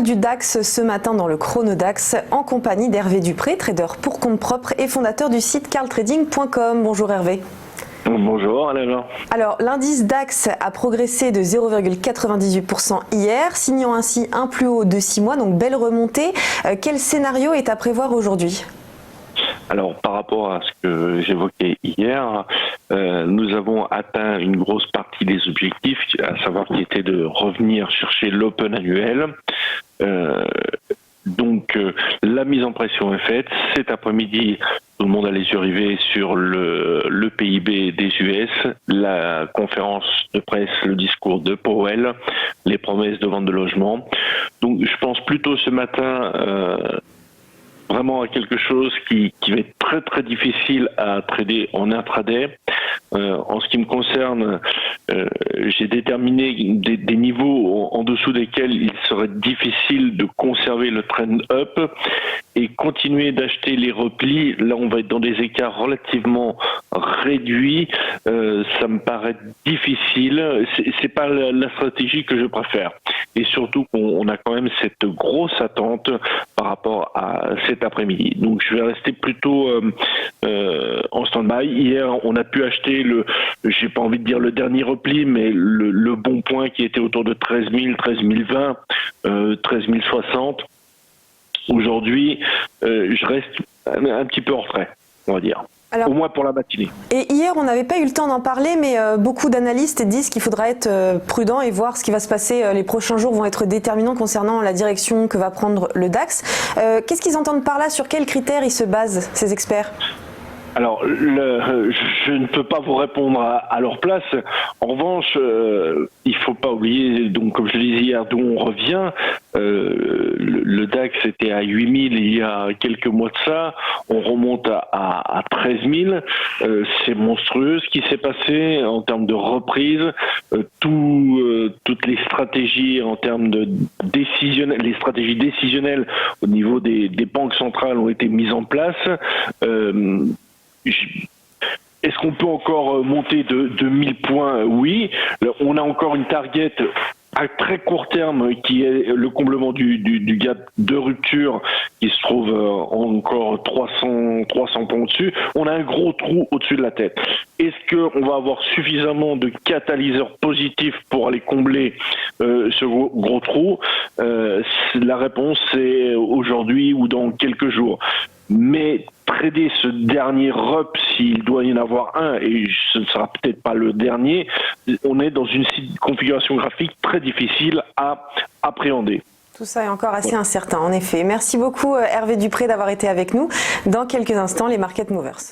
parle du DAX ce matin dans le Chronodax en compagnie d'Hervé Dupré, trader pour compte propre et fondateur du site carltrading.com. Bonjour Hervé. Bonjour Alain. Alors l'indice DAX a progressé de 0,98% hier, signant ainsi un plus haut de 6 mois, donc belle remontée. Quel scénario est à prévoir aujourd'hui ? Alors par rapport à ce que j'évoquais hier, nous avons atteint une grosse partie des objectifs, à savoir qui était de revenir chercher l'open annuel. Donc la mise en pression est faite. Cet après-midi, tout le monde a les yeux rivés sur le PIB des US, la conférence de presse, le discours de Powell, les promesses de vente de logements. Donc je pense plutôt ce matin vraiment à quelque chose qui va être très très difficile à trader en intraday. En ce qui me concerne, j'ai déterminé des niveaux en dessous desquels il serait difficile de conserver le trend up et continuer d'acheter les replis. Là, on va être dans des écarts relativement réduits. Ça me paraît difficile. C'est pas la stratégie que je préfère. Et surtout qu'on a quand même cette grosse attente par rapport à cet après-midi. Donc, je vais rester plutôt en stand-by. Hier, on a pu acheter j'ai pas envie de dire le dernier repli, mais le bon point qui était autour de 13 000, 13 020, 13 060. Aujourd'hui, je reste un petit peu en retrait, on va dire. Alors, au moins pour la matinée. Et hier, on n'avait pas eu le temps d'en parler, mais beaucoup d'analystes disent qu'il faudra être prudent et voir ce qui va se passer. Les prochains jours vont être déterminants concernant la direction que va prendre le DAX. Qu'est-ce qu'ils entendent par là? Sur quels critères ils se basent, ces experts? Alors, je ne peux pas vous répondre à leur place. En revanche, il faut pas oublier, donc comme je le disais hier, d'où on revient. Le DAX était à 8000 il y a quelques mois de ça. On remonte à 13 000. C'est monstrueux ce qui s'est passé en termes de reprise. Toutes les stratégies en termes de les stratégies décisionnelles au niveau des banques centrales ont été mises en place. Est-ce qu'on peut encore monter de 1000 points? Oui. On a encore une target à très court terme qui est le comblement du gap de rupture qui se trouve encore 300 points au-dessus. On a un gros trou au-dessus de la tête. Est-ce qu'on va avoir suffisamment de catalyseurs positifs pour aller combler ce gros trou? La réponse c'est aujourd'hui ou dans quelques jours. Mais trader ce dernier rep, s'il doit y en avoir un, et ce ne sera peut-être pas le dernier, on est dans une configuration graphique très difficile à appréhender. Tout ça est encore assez incertain, en effet. Merci beaucoup Hervé Dupré d'avoir été avec nous. Dans quelques instants, les Market Movers.